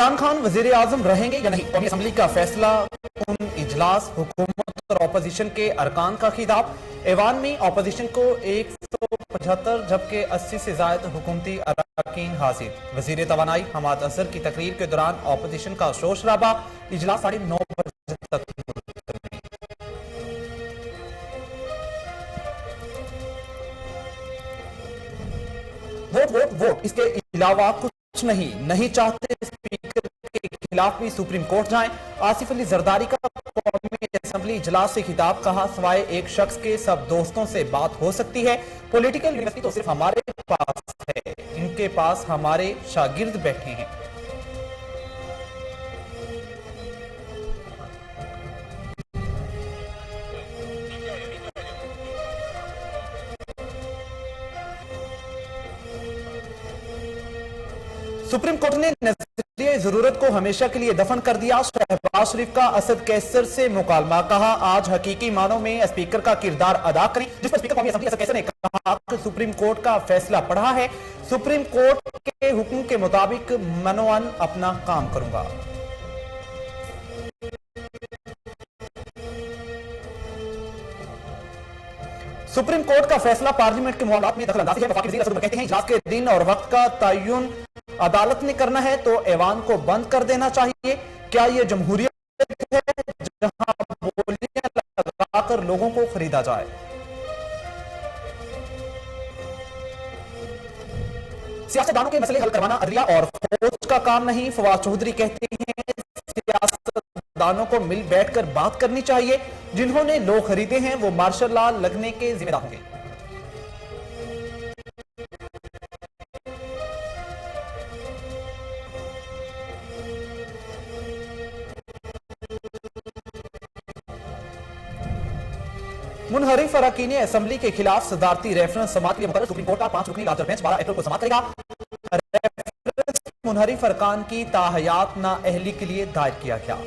इमरान खान वजीर आजम रहेंगे या नहीं, कौमी असम्बली का फैसला उन इजलास, हुकूमत और अपोजिशन के अरकान का खिताब। ऐवान में अपोजिशन को 175 जबकि 80 से ज्यादा हुकूमती अरकान हाजिर। वजीर तवानाई हमाद अजहर की तकरीर के दौरान अपोजिशन का शोर शराबा। इजलास 9:30 बजे तक। वोट वोट वोट, इसके अलावा कुछ नहीं चाहते। स्पीकर के खिलाफ भी सुप्रीम कोर्ट जाएं। आसिफ अली जरदारी का कौमी असेंबली इजलास से खिताब, कहा सवाए एक शख्स के सब दोस्तों से बात हो सकती है। पॉलिटिकल यूनिवर्सिटी तो सिर्फ हमारे पास है, इनके पास हमारे शागिर्द बैठे हैं। सुप्रीम कोर्ट ने नजरिए जरूरत को हमेशा के लिए दफन कर दिया। शहबाज शरीफ का असद कैसर से मुकालमा, कहा आज हकीकी मानों में स्पीकर का किरदार अदा करें। जिस पर स्पीकर कौमी असेंबली असद कैसर ने कहा कि सुप्रीम कोर्ट का फैसला पढ़ा है, सुप्रीम कोर्ट के हुक्म के मुताबिक मनोअन अपना काम करूंगा। सुप्रीम कोर्ट का फैसला पार्लियामेंट के मामलात में दखलंदाजी है। वफाकी वज़ीर असद उमर कहते हैं इजलास के दिन और वक्त का तयन अदालत ने करना है तो ऐवान को बंद कर देना चाहिए। क्या यह जमहूरियत है जहां बोलियां लगाकर लोगों को खरीदा जाए? सियासतदानों के मसले हल करवाना अदलिया और फौज का काम नहीं। फवाद चौधरी कहते हैं सियासतदानों को मिल बैठकर बात करनी चाहिए। जिन्होंने लोग खरीदे हैं वो मार्शल लॉ लगने के जिम्मेदार होंगे। मुनहरिफ अरकान असेंबली के खिलाफ सदारती रेफरेंस समाअत के लिए मुकर्रर सुप्रीम कोर्ट का 5 रुकनी लार्जर बेंच 12 अप्रैल को समाअत करेगा। रेफरेंस मुनहरिफ अरकान की ताहयात नाअहली के लिए दायर किया गया।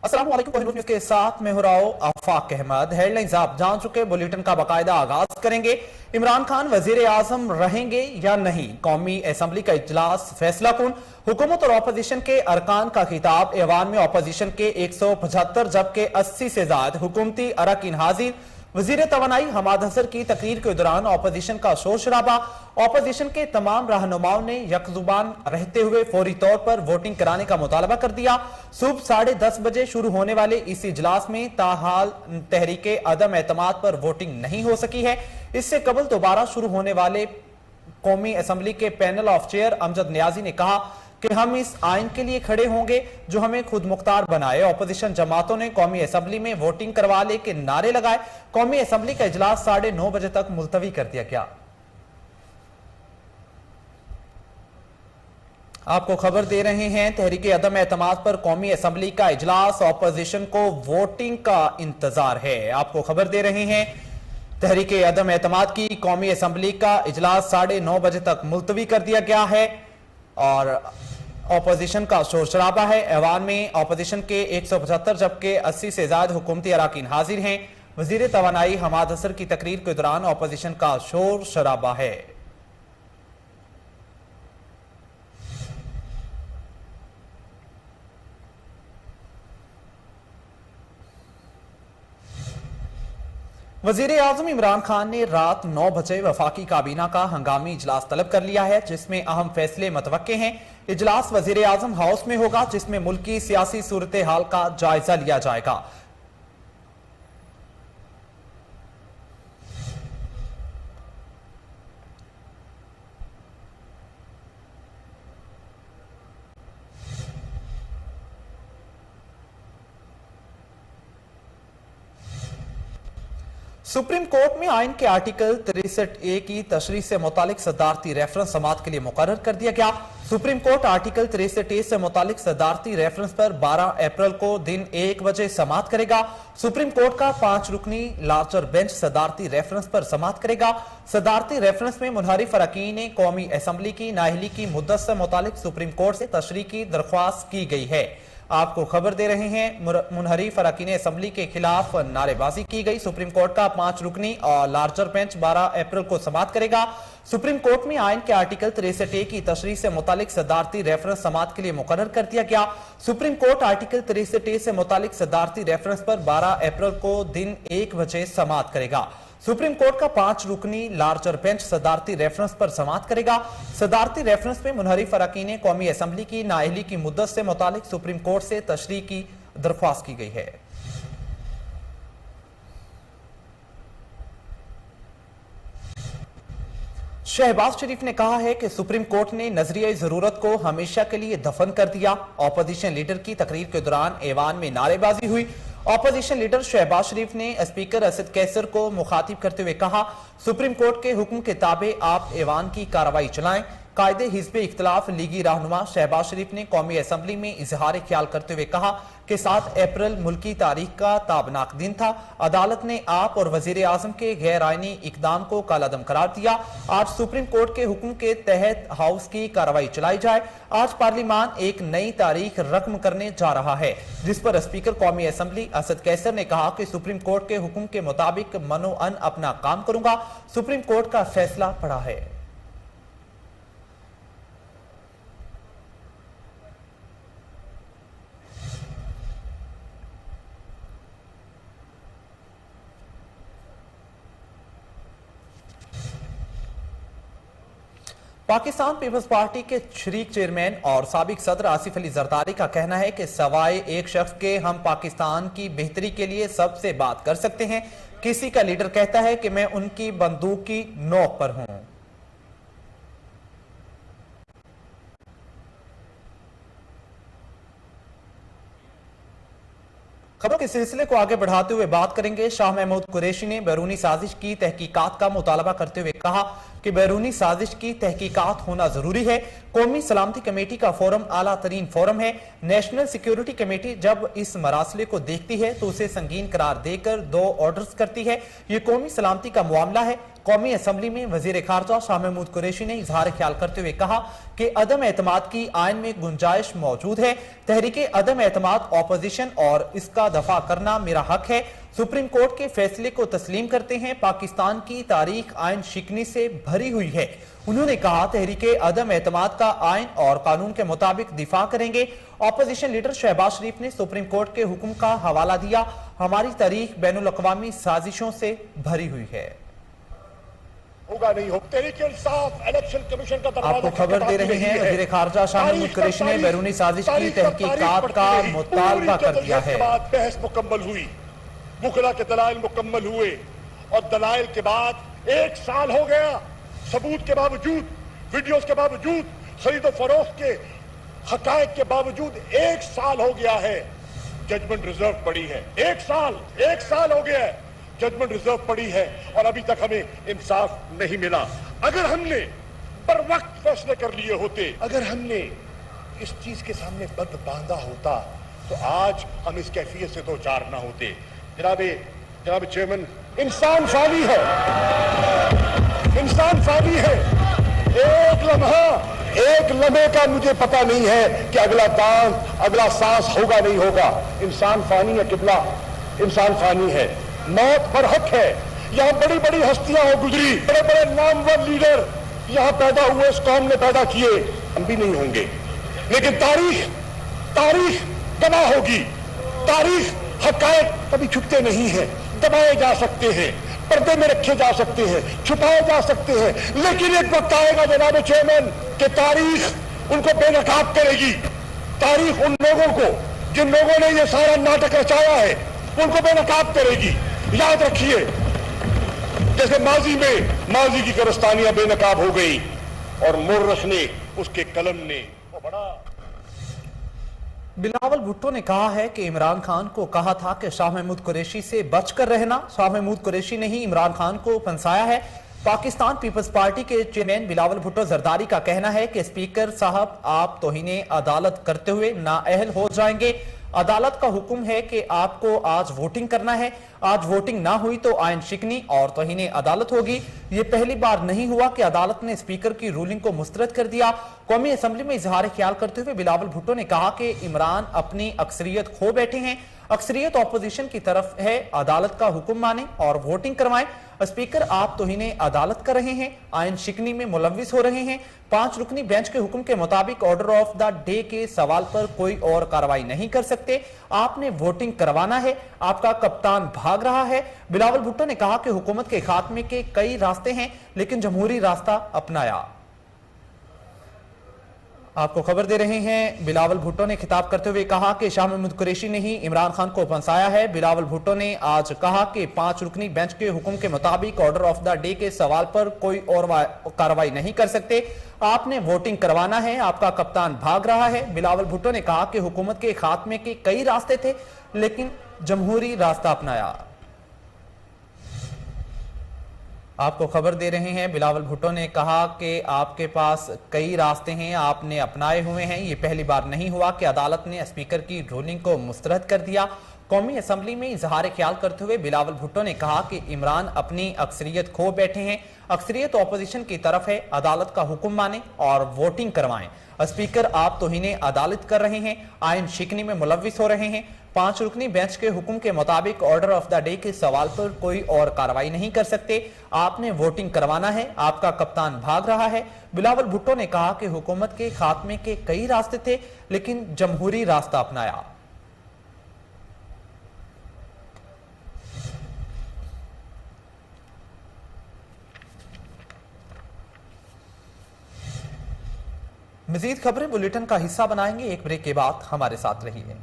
अस्सलामुअलैकुम, कोहिनूर न्यूज़ के साथ मैं हूं आफाक अहमद। हेडलाइंस आप जान चुके, बुलेटिन का बाकायदा आगाज करेंगे। इमरान खान वजीर आजम रहेंगे या नहीं, कौमी असेंबली का इजलास फैसला कुन। हुकूमत और अपोजिशन के अरकान का खिताब। ऐवान में अपोजिशन के 175 जबकि 80 से ज्यादा हुकूमती अरकान हाजिर। वजीर तवानाई हमाद अजहर की तकरीर के दौरान अपोजिशन का शोर शराबा। अपोजिशन के तमाम रहनुमाओं ने यकजुबान रहते हुए फौरी तौर पर वोटिंग कराने का मुतालबा कर दिया। सुबह 10:30 बजे शुरू होने वाले इस इजलास में ताहाल तहरीके अदम एतमाद पर वोटिंग नहीं हो सकी है। इससे कबल दोबारा शुरू होने वाले कौमी असेंबली के panel of chair Amjad Niazi ने कहा कि हम इस आइन के लिए खड़े होंगे जो हमें खुद मुख्तार बनाए। अपोजिशन जमातों ने कौमी असेंबली में वोटिंग करवा ले के नारे लगाए। कौमी असेंबली का इजलास 9:30 बजे तक मुलतवी कर दिया गया। आपको खबर दे रहे हैं, तहरीके अदम एतमाद पर कौमी असेंबली का इजलास, अपोजिशन को वोटिंग का इंतजार है। आपको खबर दे रहे हैं, तहरीके अदम एतमाद की कौमी असेंबली का इजलास 9:30 बजे तक मुलतवी कर दिया गया है और अपोजिशन का शोर शराबा है। ऐवान में अपोजिशन के 175 जबकि 80 से ज्यादा हुकूमती अरकान हाजिर हैं। वजीर तवानाई हमाद अजहर की तकरीर के दौरान अपोजिशन का शोर शराबा है। वजीर आजम इमरान खान ने रात 9 बजे वफाकी काबीना का हंगामी इजलास तलब कर लिया है, जिसमें अहम फैसले मतवक्के हैं। इजलास वजीर आजम हाउस में होगा, जिसमें मुल्क की सियासी सूरत हाल का जायजा लिया जाएगा। सुप्रीम कोर्ट में आइन के आर्टिकल 63A की तशरीह से मुतालिक सदारती रेफरेंस समाअत के लिए मुकर्रर कर दिया गया। सुप्रीम कोर्ट आर्टिकल 63A से मुतालिक सदारती रेफरेंस पर 12 अप्रैल को दिन 1 बजे समाअत करेगा। सुप्रीम कोर्ट का 5 रुकनी लार्जर बेंच सदारती रेफरेंस पर समाअत करेगा। सदारती रेफरेंस में मुनहरिफ अरकान ने कौमी असम्बली की नाअहली की मुद्दत से मुतालिक सुप्रीम कोर्ट से तशरीह की दरख्वास्त की गई है। आपको खबर दे रहे हैं, मुनहरिफ अरकान असम्बली के खिलाफ नारेबाजी की गई। सुप्रीम कोर्ट का 5 रुकनी और लार्जर बेंच 12 अप्रैल को समाअत करेगा। सुप्रीम कोर्ट में आइन के आर्टिकल 63A की तशरीह से मुतालिक सदारती रेफरेंस समाअत के लिए मुकर्रर कर दिया गया। सुप्रीम कोर्ट आर्टिकल 63A से मुतालिक सदारती रेफरेंस पर 12 अप्रैल को दिन 1 बजे समाअत करेगा। सुप्रीम कोर्ट का 5 रुकनी लार्जर बेंच सदारती रेफरेंस पर समाअत करेगा। सदारती रेफरेंस में मुनहरिफ अरकान ने कौमी असम्बली की नाअहली की मुद्दत से मुतालिक सुप्रीम कोर्ट से तशरीह की दरख्वास्त की गई है। शहबाज शरीफ ने कहा है कि सुप्रीम कोर्ट ने नजरिया जरूरत को हमेशा के लिए दफन कर दिया। ऑपोजिशन लीडर की तकरीर के दौरान ऐवान में नारेबाजी हुई। ऑपोजिशन लीडर शहबाज शरीफ ने स्पीकर असद कैसर को मुखातिब करते हुए कहा, सुप्रीम कोर्ट के हुक्म के ताबे आप ऐवान की कार्रवाई चलाएं। कायदे हिज़्ब इख्तिलाफ लीगी रहनुमा शहबाज शरीफ ने कौमी असम्बली में इजहार ख्याल करते हुए कहा कि 7 अप्रैल मुल्की तारीख का ताबनाक दिन था। अदालत ने आप और वजीर आजम के गैर आइनी इकदाम को कालादम करार दिया। आज सुप्रीम कोर्ट के हुक्म के तहत हाउस की कार्रवाई चलाई जाए। आज पार्लिमान एक नई तारीख रकम करने जा रहा है, जिस पर स्पीकर कौमी असम्बली असद कैसर ने कहा कि सुप्रीम कोर्ट के हुक्म के मुताबिक मनोअन अपना काम करूंगा। सुप्रीम कोर्ट का फैसला पड़ा है। पाकिस्तान पीपल्स पार्टी के शरीक चेयरमैन और साबिक सदर आसिफ अली जरदारी का कहना है कि सवाए एक शख्स के हम पाकिस्तान की बेहतरी के लिए सबसे बात कर सकते हैं। किसी का लीडर कहता है कि मैं उनकी बंदूक की नोक पर हूं। खबरों के सिलसिले को आगे बढ़ाते हुए बात करेंगे। शाह महमूद कुरैशी ने बैरूनी साजिश की तहकीकात का मुतालबा करते हुए कहा कि बैरूनी साजिश की तहकीकात होना जरूरी है। कौमी सलामती कमेटी का फोरम आला तरीन फोरम है। नेशनल सिक्योरिटी कमेटी जब इस मरासले को देखती है तो उसे संगीन करार देकर 2 ऑर्डर्स करती है। ये कौमी सलामती का मामला है। कौमी असम्बली में वजीर खारजा शाह महमूद कुरैशी ने इजहार ख्याल करते हुए कहा कि अदम एतमाद की आइन में गुंजाइश मौजूद है। तहरीके अदम एतमाद ऑपोजिशन और इसका दफा करना मेरा हक है। सुप्रीम कोर्ट के फैसले को तस्लीम करते हैं। पाकिस्तान की तारीख आइन शिकनी से भरी हुई है। उन्होंने कहा तहरीके अदम एतमाद का आइन और कानून के मुताबिक दिफा करेंगे। ऑपोजिशन लीडर शहबाज शरीफ ने सुप्रीम कोर्ट के हुक्म का हवाला दिया। हमारी तारीख बैनुल अक़वामी साजिशों से भरी हुई है। होगा नहीं हो। तहरीक इंसाफ इलेक्शन कमीशन का दरवाजा आपको खबर दे रहे हैं, वज़ीर खारजा शाह महमूद कुरैशी ने बैरूनी साजिश की तहकीकात का मुतालबा कर दिया है। बहस मुकम्मल हुई, मुखला के दलाइल मुकम्मल हुए और दलाइल के बाद 1 साल हो गया। सबूत के बावजूद, वीडियोस के बावजूद, खरीदो फरोख्त के हकायक के बावजूद 1 साल हो गया है। जजमेंट रिजर्व पड़ी है। 1 साल हो गया है, जजमेंट रिजर्व पड़ी है और अभी तक हमें इंसाफ नहीं मिला। अगर हमने पर वक्त फैसले कर लिए होते, अगर हमने इस चीज के सामने बंद बांधा होता तो आज हम इस कैफियत से 2 चार ना होते। जनाब चेयरमैन, इंसान फानी है, इंसान फानी है। एक लम्हे का मुझे पता नहीं है कि अगला सांस होगा नहीं होगा। इंसान फानी है किबला, इंसान फानी है। मौत पर हक है। यहाँ बड़ी बड़ी हस्तियां हो गुजरी, बड़े बड़े नामवर लीडर यहाँ पैदा हुए, इस कौम ने पैदा किए। हम भी नहीं होंगे, लेकिन तारीख गवाह होगी। तारीख हकायक कभी छुपते नहीं हैं, दबाए जा सकते हैं, पर्दे में रखे जा सकते हैं, छुपाए जा सकते हैं, लेकिन एक वक्त आएगा जनाब चेयरमैन कि तारीख उनको बेनकाब करेगी। तारीख उन लोगों को जिन लोगों ने ये सारा नाटक रचाया है उनको बेनकाब करेगी। याद रखिए, जैसे माजी की गिरफ्तानियां बेनकाब हो गई और मुर्रख ने, उसके कलम ने वो बड़ा। बिलावल भुट्टो ने कहा है कि इमरान खान को कहा था कि शाह महमूद कुरैशी से बचकर रहना। शाह महमूद कुरैशी ने ही इमरान खान को फंसाया है। पाकिस्तान पीपल्स पार्टी के चेयरमैन बिलावल भुट्टो जरदारी का कहना है कि स्पीकर साहब आप तौहीन अदालत करते हुए नाअहल हो जाएंगे। अदालत का हुक्म है कि आपको आज वोटिंग करना है, आज वोटिंग ना हुई तो आयन शिकनी और तौहीन अदालत होगी। ये पहली बार नहीं हुआ कि अदालत ने स्पीकर की रूलिंग को मुस्तरद कर दिया। कौमी असम्बली में इजहार ख्याल करते हुए बिलावल भुट्टो ने कहा कि इमरान अपनी अक्सरियत खो बैठे हैं, अक्सरियत ऑपोजिशन की तरफ है, अदालत का हुक्म माने और वोटिंग करवाएं। स्पीकर आप तौहीन अदालत कर रहे हैं, आयन शिकनी में मुलव्विस हो रहे हैं। 5 रुकनी बेंच के हुक्म के मुताबिक ऑर्डर ऑफ द डे के सवाल पर कोई और कार्रवाई नहीं कर सकते, आपने वोटिंग करवाना है, आपका कप्तान भाग रहा है। बिलावल भुट्टो ने कहा कि हुकूमत के खात्मे के कई रास्ते हैं लेकिन जमहूरी रास्ता अपनाया। आपको खबर दे रहे हैं, बिलावल भुट्टो ने खिताब करते हुए कहा कि शाह महमूद कुरैशी ने ही इमरान खान को फंसाया है। बिलावल भुट्टो ने आज कहा कि 5 रुकनी बेंच के हुक्म के मुताबिक ऑर्डर ऑफ द डे के सवाल पर कोई और कार्रवाई नहीं कर सकते, आपने वोटिंग करवाना है, आपका कप्तान भाग रहा है। बिलावल भुट्टो ने कहा कि हुकूमत के खात्मे के कई रास्ते थे लेकिन जमहूरी रास्ता अपनाया। आपको खबर दे रहे हैं, बिलावल भुट्टो ने कहा कि आपके पास कई रास्ते हैं, आपने अपनाए हुए हैं। ये पहली बार नहीं हुआ कि अदालत ने स्पीकर की रूलिंग को मुस्तरद कर दिया। कौमी असम्बली में इजहार ख्याल करते हुए बिलावल भुट्टो ने कहा कि इमरान अपनी अक्सरियत खो बैठे हैं, अक्सरियत ऑपोजिशन की तरफ है, अदालत का हुक्म माने और वोटिंग करवाएं। स्पीकर आप तौहीन अदालत कर रहे हैं, आयन शिकनी में मुलव्विस हो रहे हैं। 5 रुकनी बेंच के हुक्म के मुताबिक ऑर्डर ऑफ द डे के सवाल पर कोई और कार्रवाई नहीं कर सकते, आपने वोटिंग करवाना है, आपका कप्तान भाग रहा है। बिलावल भुट्टो ने कहा कि हुकूमत के खात्मे के कई रास्ते थे लेकिन जमहूरी रास्ता अपनाया। मजीद खबरें बुलेटिन का हिस्सा बनाएंगे, एक ब्रेक के बाद हमारे साथ रहिए।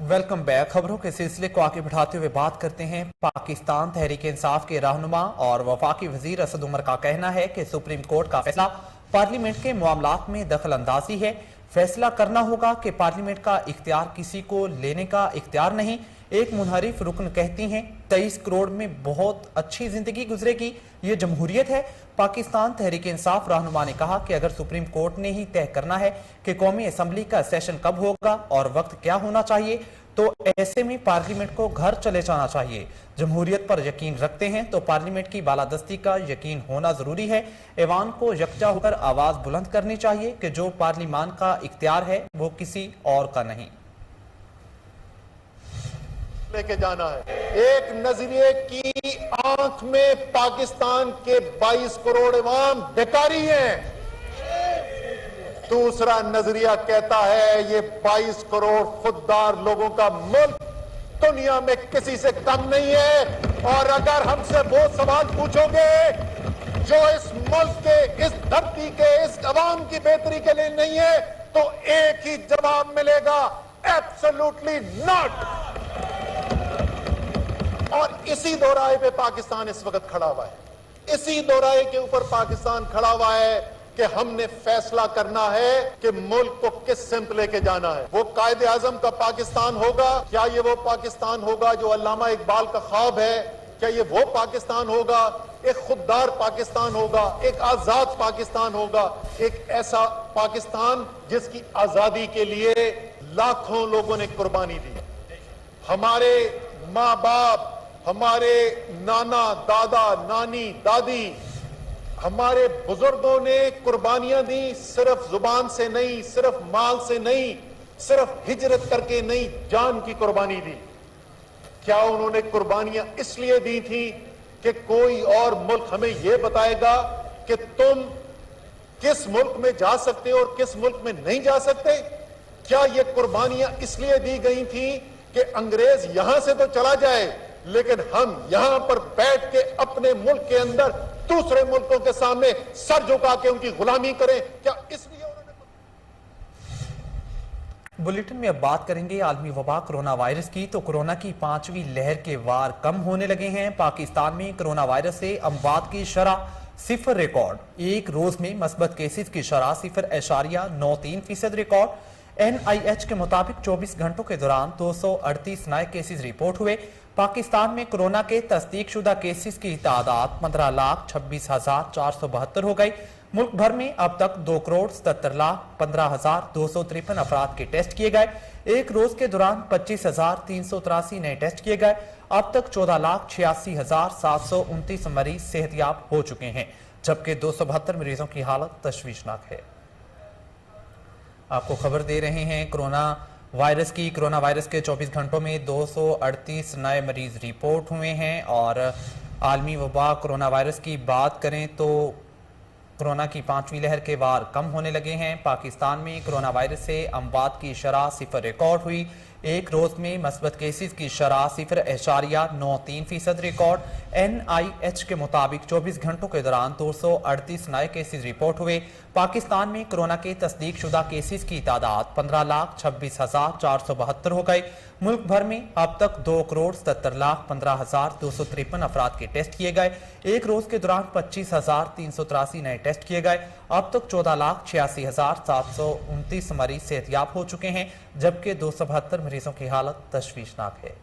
Welcome back. खबरों के सिलसिले को आगे बढ़ाते हुए बात करते हैं। पाकिस्तान तहरीक इंसाफ के रहनुमा और वफाकी वजीर असद उमर का कहना है कि सुप्रीम कोर्ट का फैसला पार्लियामेंट के मामलात में दखल अंदाजी है। फैसला करना होगा कि पार्लियामेंट का इख्तियार किसी को लेने का इख्तियार नहीं। एक मुनहरिफ रुकन कहती हैं 23 करोड़ में बहुत अच्छी जिंदगी गुजरेगी, ये जमहूरियत है। पाकिस्तान तहरीक इंसाफ रहनुमा ने कहा कि अगर सुप्रीम कोर्ट ने ही तय करना है कि कौमी असम्बली का सेशन कब होगा और वक्त क्या होना चाहिए तो ऐसे में पार्लियामेंट को घर चले जाना चाहिए। जमहूरियत पर यकीन रखते हैं तो पार्लियामेंट की बालादस्ती का यकीन होना जरूरी है। ऐवान को यकजा होकर आवाज बुलंद करनी चाहिए कि जो पार्लियामान का इख्तियार है वो किसी और का नहीं। लेके जाना है एक नजरिए की आंख में पाकिस्तान के 22 करोड़ अवाम बेकारी हैं। दूसरा नजरिया कहता है ये 22 करोड़ खुददार लोगों का मुल्क दुनिया में किसी से कम नहीं है। और अगर हमसे वो सवाल पूछोगे जो इस मुल्क के, इस धरती के, इस अवाम की बेहतरी के लिए नहीं है तो एक ही जवाब मिलेगा, एब्सोल्युटली नॉट। और इसी दोराहे पे पाकिस्तान इस वक्त खड़ा हुआ है। इसी दोराहे के ऊपर पाकिस्तान खड़ा हुआ है कि हमने फैसला करना है कि मुल्क को किस सिमत लेके जाना है। वो कायदे आजम का पाकिस्तान होगा, क्या ये वो पाकिस्तान होगा जो अल्लामा इकबाल का ख्वाब है? क्या ये वो पाकिस्तान होगा, एक खुददार पाकिस्तान होगा, एक आजाद पाकिस्तान होगा, एक ऐसा पाकिस्तान जिसकी आजादी के लिए लाखों लोगों ने कुर्बानी दी? हमारे माँ बाप, हमारे नाना, दादा, नानी, दादी, हमारे बुजुर्गों ने कुर्बानियां दी, सिर्फ जुबान से नहीं, सिर्फ माल से नहीं, सिर्फ हिजरत करके नहीं, जान की कुर्बानी दी। क्या उन्होंने कुर्बानियां इसलिए दी थी कि कोई और मुल्क हमें यह बताएगा कि तुम किस मुल्क में जा सकते हो और किस मुल्क में नहीं जा सकते? क्या ये कुर्बानियां इसलिए दी गई थी कि अंग्रेज यहां से तो चला जाए लेकिन हम यहां पर बैठ के अपने मुल्क के अंदर दूसरे मुल्कों के सामने सर झुका के उनकी गुलामी करें? क्या इसलिए बुलेटिन में अब बात करेंगे आलमी वबा कोरोना वायरस की। तो कोरोना की 5वीं लहर के वार कम होने लगे हैं। पाकिस्तान में कोरोना वायरस से अमवात की शरह 0 रिकॉर्ड। एक रोज में मस्बत केसेस की शरह 0.93% रिकॉर्ड। NIH के मुताबिक 24 घंटों के दौरान 238 नए केसेस रिपोर्ट हुए। पाकिस्तान में कोरोना के तस्दीक शुदा केसेस की तादाद 15,26,472 हो गई। मुल्क भर में अब तक 2,17,15,253 अफराद के टेस्ट किए गए। एक रोज के दौरान 25,383 नए टेस्ट किए गए। अब तक 14,86,729 मरीज सेहतयाब हो चुके हैं, जबकि 272 मरीजों की हालत तशवीशनाक है। आपको खबर दे रहे हैं कोरोना वायरस की। कोरोना वायरस के 24 घंटों में 238 नए मरीज रिपोर्ट हुए हैं। और आलमी वबा कोरोना वायरस की बात करें तो कोरोना की 5वीं लहर के वार कम होने लगे हैं। पाकिस्तान में कोरोना वायरस से अमवात की शरह 0 रिकॉर्ड हुई। एक रोज में मस्बत केसेस की शरह 0.93% रिकॉर्ड। NIH के मुताबिक 24 घंटों के दौरान 238 नए केसेस रिपोर्ट हुए। पाकिस्तान में कोरोना के तस्दीक शुदा केसेस की तादाद 15,26,472 हो गई। मुल्क भर में अब तक 2,77,15,253 अफराद के टेस्ट किए गए। एक रोज के दौरान 25,383 नए टेस्ट किए गए। अब तक 14,86,729 मरीज सेहतयाब हो चुके हैं, जबकि 272 मरीजों की हालत तशवीशनाक है।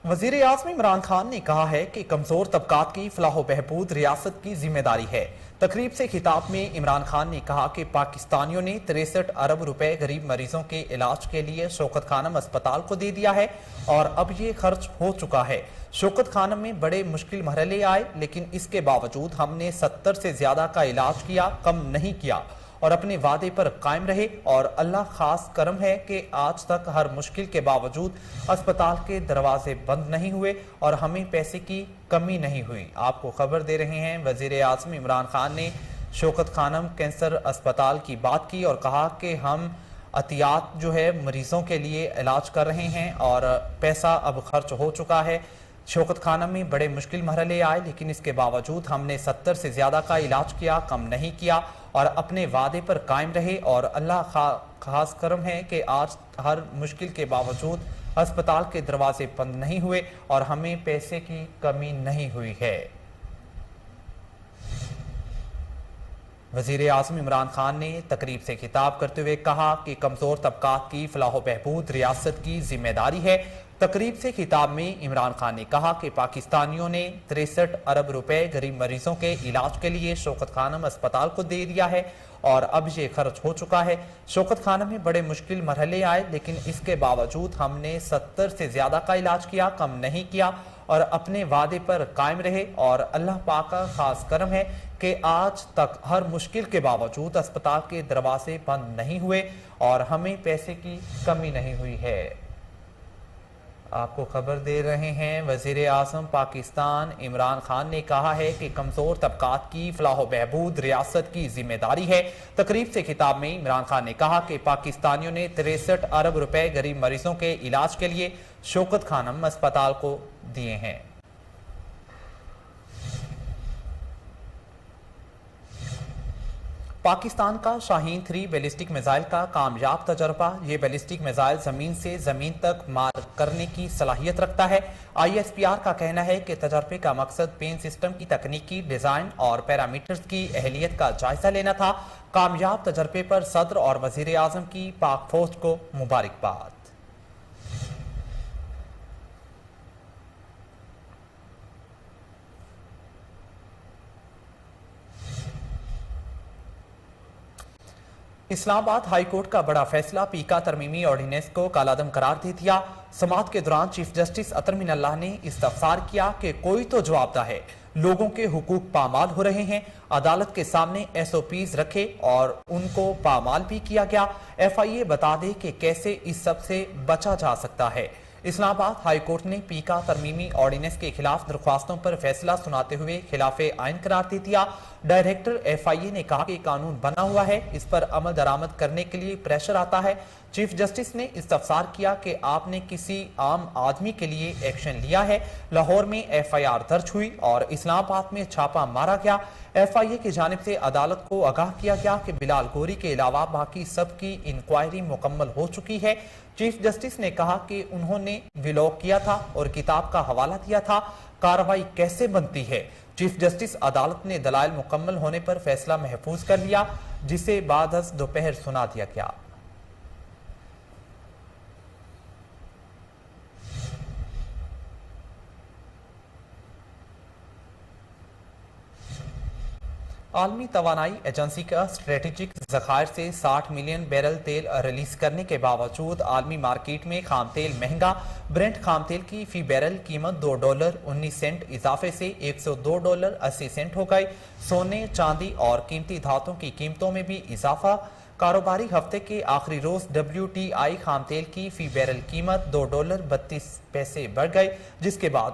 वजीर आज़म इमरान खान ने कहा है कि कमजोर तबकात की फलाह बहबूद रियासत की जिम्मेदारी है। तकरीब से खिताब में इमरान खान ने कहा कि पाकिस्तानियों ने 63 अरब रुपए गरीब मरीजों के इलाज के लिए शौकत खानम अस्पताल को दे दिया है और अब ये खर्च हो चुका है। शौकत खानम में बड़े मुश्किल मरहले आए, लेकिन इसके बावजूद हमने 70 से ज्यादा का इलाज किया, कम नहीं किया और अपने वादे पर कायम रहे। और अल्लाह खास करम है कि आज तक हर मुश्किल के बावजूद अस्पताल के दरवाजे बंद नहीं हुए और हमें पैसे की कमी नहीं हुई। आपको खबर दे रहे हैं वजीर आज़म इमरान खान ने शौकत खानम कैंसर अस्पताल की बात की और कहा कि हम अतियात जो है मरीजों के लिए इलाज कर रहे हैं और पैसा अब खर्च हो चुका है। शौकत खानम में बड़े मुश्किल मरहले आए, लेकिन इसके बावजूद हमने 70 से ज्यादा का इलाज किया, कम नहीं किया और अपने वादे पर कायम रहे। और अल्लाह खास करम है कि आज हर मुश्किल के बावजूद अस्पताल के दरवाजे बंद नहीं हुए और हमें पैसे की कमी नहीं हुई है। वजीर आज़म इमरान खान ने तकरीब से खिताब करते हुए कहा कि कमजोर तबकात की फलाह बहबूद रियासत की जिम्मेदारी है। तकरीब से खिताब में इमरान खान ने कहा कि पाकिस्तानियों ने 63 अरब रुपए गरीब मरीजों के इलाज के लिए शौकत खानम अस्पताल को दे दिया है और अब ये खर्च हो चुका है। शौकत खानम में बड़े मुश्किल मरहले आए, लेकिन इसके बावजूद हमने 70 से ज्यादा का इलाज किया, कम नहीं किया और अपने वादे पर कायम रहे। और अल्लाह पाक का खास करम है कि आज तक हर मुश्किल के बावजूद अस्पताल के दरवाजे बंद नहीं हुए और हमें पैसे की कमी नहीं हुई है। आपको खबर दे रहे हैं वजीर आज़म पाकिस्तान इमरान खान ने कहा है कि कमजोर तबकात की फलाह बहबूद रियासत की जिम्मेदारी है। तकरीब से खिताब में इमरान खान ने कहा कि पाकिस्तानियों ने 63 अरब रुपए गरीब मरीजों के इलाज के लिए शौकत खानम अस्पताल को दिए हैं। पाकिस्तान का शाहीन 3 बैलिस्टिक मिसाइल का कामयाब तजर्बा। ये बैलिस्टिक मिसाइल जमीन से जमीन तक मार करने की सलाहियत रखता है। ISPR का कहना है कि तजर्बे का मकसद पेन सिस्टम की तकनीकी डिजाइन और पैरामीटर्स की अहलियत का जायजा लेना था। कामयाब तजर्बे पर सदर और वजीर आजम की पाक फौज को मुबारकबाद। इस्लामाबाद हाई कोर्ट का बड़ा फैसला। पीका तरमीमी ऑर्डिनेंस को कालादम करार दे दिया। समाअत के दौरान चीफ जस्टिस अतर मिनल्लाह ने इस्तफसार किया कि कोई तो जवाबदाह है, लोगों के हुकूक पामाल हो रहे हैं। अदालत के सामने SOPs रखे और उनको पामाल भी किया गया। FIA बता दे कि कैसे इस सब से बचा जा सकता है। इस्लामाबाद हाई कोर्ट ने पीका तरमीमी ऑर्डिनेंस के खिलाफ दरख्वास्तों पर फैसला सुनाते हुए खिलाफे आइन करार दे दिया। डायरेक्टर FIA ने कहा कि कानून बना हुआ है, इस पर अमल दरामद करने के लिए प्रेशर आता है। چیف جسٹس نے استفسار کیا کہ آپ نے کسی عام آدمی کے لیے ایکشن لیا ہے؟ لاہور میں ایف آئی آر درج ہوئی اور اسلام آباد میں چھاپا مارا گیا۔ ایف آئی اے کی جانب سے عدالت کو آگاہ کیا گیا کہ بلال گوری کے علاوہ باقی سب کی انکوائری مکمل ہو چکی ہے۔ چیف جسٹس نے کہا کہ انہوں نے ولاگ کیا تھا اور کتاب کا حوالہ دیا تھا، کارروائی کیسے بنتی ہے؟ چیف جسٹس عدالت نے دلائل مکمل ہونے پر فیصلہ محفوظ کر لیا، جسے بعد از دوپہر سنا دیا گیا۔ عالمی توانائی ایجنسی کا اسٹریٹجک ذخائر سے 60 ملین بیرل تیل ریلیز کرنے کے باوجود عالمی مارکیٹ میں خام تیل مہنگا۔ برنٹ خام تیل کی فی بیرل قیمت $2.19 اضافے سے $102.80 ہو گئی۔ سونے، چاندی اور قیمتی دھاتوں کی قیمتوں میں بھی اضافہ۔ کاروباری ہفتے کے آخری روز WTI خام تیل کی فی بیرل قیمت $2.32 بڑھ گئی، جس کے بعد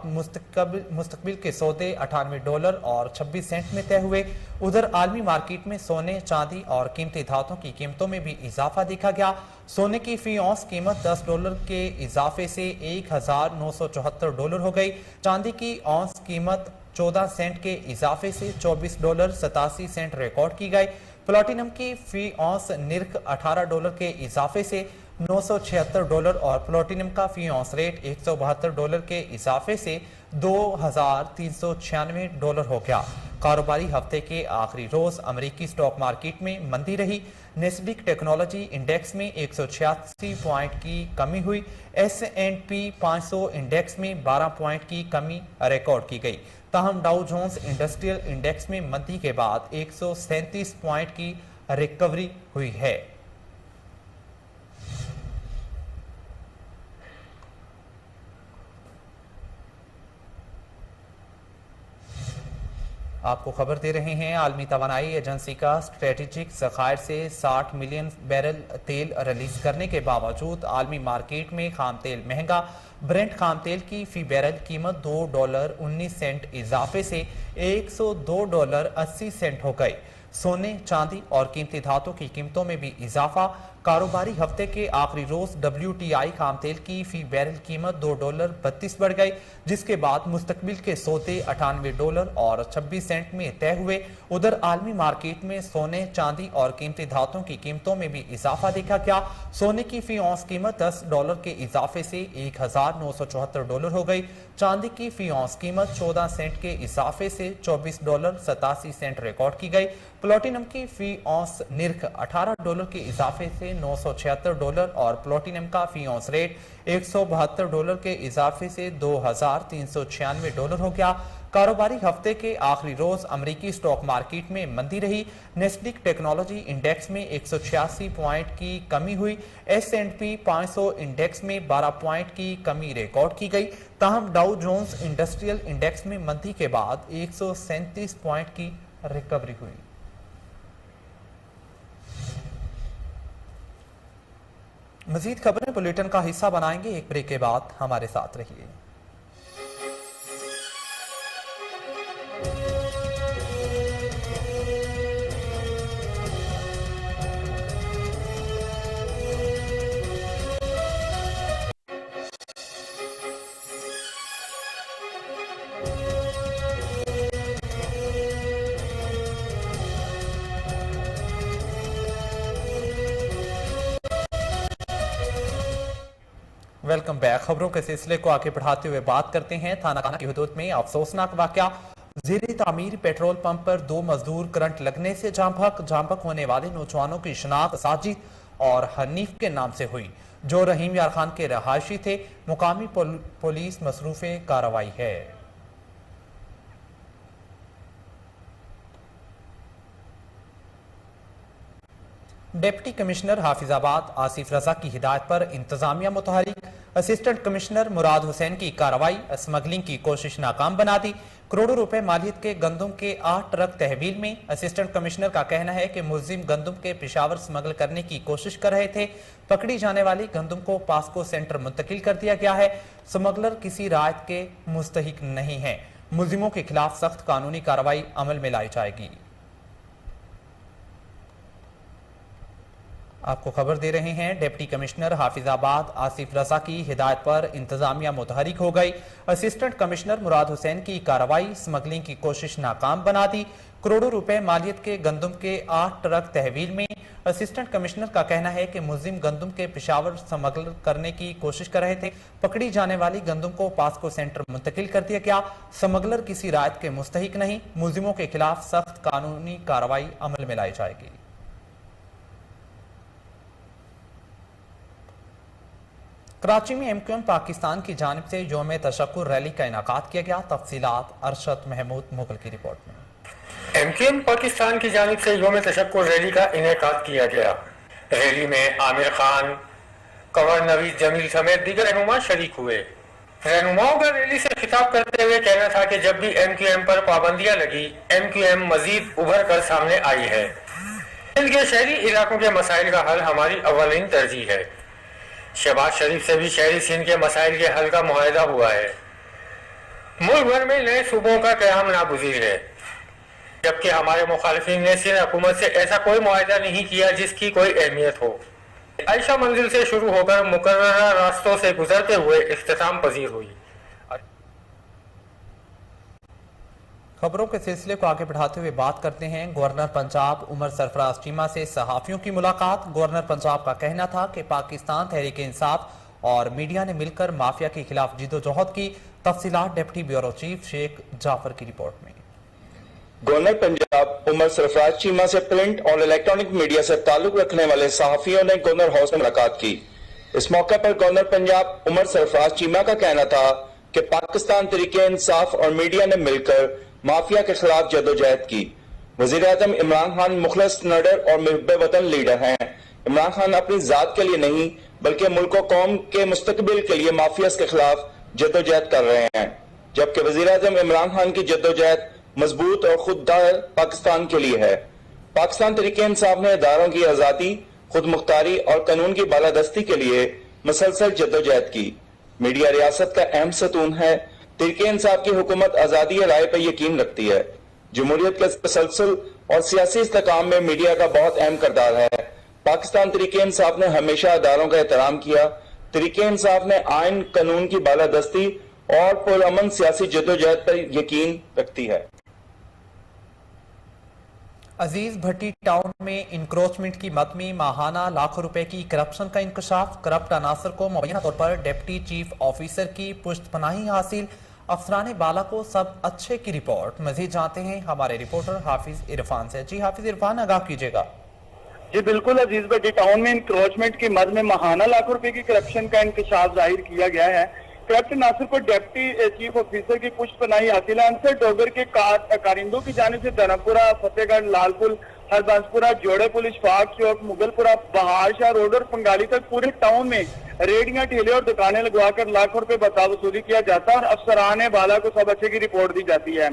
مستقبل کے سودے $98.26 میں طے ہوئے۔ ادھر عالمی مارکیٹ میں سونے، چاندی اور قیمتی دھاتوں کی قیمتوں میں بھی اضافہ دیکھا گیا۔ سونے کی فی اونس قیمت $10 کے اضافے سے $1,974 ہو گئی۔ چاندی کی اونس قیمت 14 سینٹ کے اضافے سے $24.87 ریکارڈ کی گئی۔ پلاٹینم کی فی اونس نرخ $18 کے اضافے سے $976 اور پلاٹینم کا فی اونس ریٹ $172 کے اضافے سے $2,396 ہو گیا۔ کاروباری ہفتے کے آخری روز امریکی سٹاک مارکیٹ میں مندی رہی۔ نیسڈیک ٹیکنالوجی انڈیکس میں 186 پوائنٹ کی کمی ہوئی۔ S&P 500 انڈیکس میں 12 پوائنٹ کی کمی ریکارڈ کی گئی۔ تاہم ڈاؤ جونز انڈسٹریل انڈیکس میں مندی کے بعد 137 پوائنٹ کی ریکوری ہوئی ہے۔ آپ کو خبر دے رہے ہیں، عالمی توانائی ایجنسی کا اسٹریٹجک ذخائر سے 60 ملین بیرل تیل ریلیز کرنے کے باوجود عالمی مارکیٹ میں خام تیل مہنگا۔ برنٹ خام تیل کی فی بیرل قیمت $2.19 اضافے سے $102.80 ہو گئی۔ سونے، چاندی اور قیمتی دھاتوں کی قیمتوں میں بھی اضافہ۔ کاروباری ہفتے کے آخری روز WTI خام تیل کی فی بیرل قیمت $2.32 بڑھ گئی، جس کے بعد مستقبل کے سودے $98.26 میں طے ہوئے۔ ادھر عالمی مارکیٹ میں سونے، چاندی اور قیمتی دھاتوں کی قیمتوں میں بھی اضافہ دیکھا گیا۔ سونے کی فی اونس قیمت $10 کے اضافے سے $1,974 ہو گئی۔ چاندی کی فی اونس قیمت 14 سینٹ کے اضافے سے $24.87 ریکارڈ کی گئی۔ پلاٹینم کی فی اونس نرخ $18 کے اضافے سے $976 اور پلاٹینم کا فی اونس ریٹ $172 کے اضافے سے $2,396 ہو گیا۔ کاروباری ہفتے کے آخری روز امریکی سٹاک مارکیٹ میں مندی رہی۔ نیسڈیک ٹیکنالوجی انڈیکس میں 186 پوائنٹ کی کمی ہوئی۔ S&P 500 انڈیکس میں 12 پوائنٹ کی کمی ریکارڈ کی گئی۔ تاہم ڈاؤ جونز انڈسٹریل انڈیکس میں مندی کے بعد 137 پوائنٹ کی ریکوری ہوئی۔ مزید خبریں بلیٹن کا حصہ بنائیں گے، ایک بریک کے بعد ہمارے ساتھ رہیے۔ Welcome back. خبروں کے سلسلے کو آگے بڑھاتے ہوئے بات کرتے ہیں تھانہ کانا کی حدود میں افسوسناک واقعہ۔ زیر تعمیر پیٹرول پمپ پر 2 مزدور کرنٹ لگنے سے جاں بحق ہونے والے نوجوانوں کی شناخت ساجد اور حنیف کے نام سے ہوئی، جو رحیم یار خان کے رہائشی تھے۔ مقامی پولیس مصروف کارروائی ہے۔ ڈپٹی کمشنر حافظ آباد آصف رضا کی ہدایت پر انتظامیہ متحرک۔ اسسٹنٹ کمشنر مراد حسین کی کارروائی، اسمگلنگ کی کوشش ناکام بنا دی۔ کروڑوں روپے مالیت کے گندم کے 8 ٹرک تحویل میں۔ اسسٹنٹ کمشنر کا کہنا ہے کہ ملزم گندم کے پشاور سمگل کرنے کی کوشش کر رہے تھے۔ پکڑی جانے والی گندم کو پاسکو سینٹر منتقل کر دیا گیا ہے۔ سمگلر کسی رعایت کے مستحق نہیں ہیں۔ ملزموں کے خلاف سخت قانونی کارروائی عمل میں لائی جائے گی۔ आपको खबर दे रहे हैं, डिप्टी कमिश्नर हाफिजाबाद आसिफ रजा की हिदायत पर इंतजामिया मुतहरिक हो गई। असिस्टेंट कमिश्नर मुराद हुसैन की कार्रवाई स्मगलिंग की कोशिश नाकाम बना दी। करोड़ों रुपए मालियत के गंदम के 8 ट्रक तहवील में। असिस्टेंट कमिश्नर का कहना है कि मुलजिम गंदम के पेशावर स्मगल करने की कोशिश कर रहे थे। पकड़ी जाने वाली गंदम को पास्को सेंटर मुंतकिल कर दिया गया। स्मगलर किसी रायत के मुस्तहिक नहीं। मुलजिमों के खिलाफ सख्त कानूनी कार्रवाई अमल में लाई जाएगी। कराची में एमक्यूएम पाकिस्तान की जानिब से यौम तशक्कुर रैली का इनाकाद किया गया। तफसीलात अरशद महमूद मुगल की रिपोर्ट में। एमक्यूएम पाकिस्तान की जानिब से यौम तशक्कुर रैली का इनेकाद किया गया। रैली में आमिर खान, कंवर नवीद जमील समेत दीगर रहनुमा शरीक हुए। रहनुमाओं का रैली से खिताब करते हुए कहना था कि जब भी एमक्यूएम पर पाबंदियां लगी, एमक्यूएम मजीद उभर कर सामने आई है। सिंध के शहरी इलाकों के मसाइल का हल हमारी अव्वलीन तरजीह है। शहबाज शरीफ से भी शहरी सिंध के मसाइल के हल का मुआहदा हुआ है। मुल्क भर में नए सूबों का क़याम नागुज़ीर है, जबकि हमारे मुखालिफिन ने सिंध हुकूमत से ऐसा कोई मुआहदा नहीं किया जिसकी कोई अहमियत हो। आयशा मंजिल से शुरू होकर मुकर्ररा रास्तों से गुजरते हुए इख्तिताम पजीर हुई। खबरों के सिलसिले को आगे बढ़ाते हुए बात करते हैं गवर्नर पंजाब उमर सरफराज चीमा से सहाफियों की मुलाकात। गवर्नर पंजाब का कहना था कि पाकिस्तान तहरीक इंसाफ और मीडिया ने मिलकर माफिया के खिलाफ जिदोजहद की। तफसीलात deputy bureau chief Sheikh Jafar की रिपोर्ट में। गवर्नर पंजाब उमर सरफराज चीमा से प्रिंट और इलेक्ट्रॉनिक मीडिया से ताल्लुक रखने वाले सहाफियों ने गवर्नर हाउस में मुलाकात की। इस मौके पर गवर्नर पंजाब उमर सरफराज चीमा का कहना था कि पाकिस्तान तहरीक इंसाफ और मीडिया ने मिलकर माफिया के खिलाफ जदोजहद की। वजीर आजम इमरान खान मुखलस निडर और मुहिब्बे वतन लीडर हैं। इमरान खान अपनी जात के लिए नहीं बल्कि मुल्क और कौम के मुस्तकबिल के लिए माफिया के खिलाफ जदोजहद कर रहे हैं, जबकि वजीर आजम इमरान खान की जदोजहद मजबूत और खुददार पाकिस्तान के लिए है। पाकिस्तान तहरीक इंसाफ ने इदारों की आज़ादी, खुद मुख्तारी और कानून की बालादस्ती के लिए मुसलसल जदोजहद की। मीडिया रियासत का अहम सतून है। तहरीक इंसाफ की हुकूमत आज़ादी राय पर यकीन रखती है। जमहूरियत के तसलसल और सियासी इस्तेकाम में मीडिया का बहुत अहम किरदार है। पाकिस्तान तहरीक इंसाफ ने हमेशा अदारों का एहतराम किया। तहरीक इंसाफ ने आइन कानून की बालादस्ती और पुरअमन सियासी जदोजहद पर यकीन रखती है। अजीज भट्टी टाउन में इंक्रोचमेंट की मद में माहाना लाखों रुपए की करप्शन का इंकशाफ। करप्ट अनासर को मुबैना तौर पर डिप्टी चीफ ऑफिसर की पुश्तपनाही हासिल। अफसरान बाला को सब अच्छे की रिपोर्ट। मजीद जानते हैं हमारे रिपोर्टर हाफिज इरफान से। जी हाफिज इरफान, आगाह कीजिएगा। जी बिल्कुल, अजीज भट्टी टाउन में इंक्रोचमेंट की मद में माहाना लाखों रुपए की करप्शन का इंकशाफ जाहिर किया गया है। करप्ट नासिर को डिप्टी चीफ ऑफिसर की पुष्पनाही हासिल है। अंसर डोगर के कारिंदों की जानिब से धर्मपुरा, फतेहगढ़, लालपुल, हरबंसपुरा, जोड़ेपुल, इशफाक चौक, मुगलपुरा, बहार शाह रोड और पंगाली तक पूरे टाउन में रेडियां, ठेले और दुकानें लगवाकर लाखों रुपए बता वसूली किया जाता है और अफसरान बाला को सब अच्छे की रिपोर्ट दी जाती है।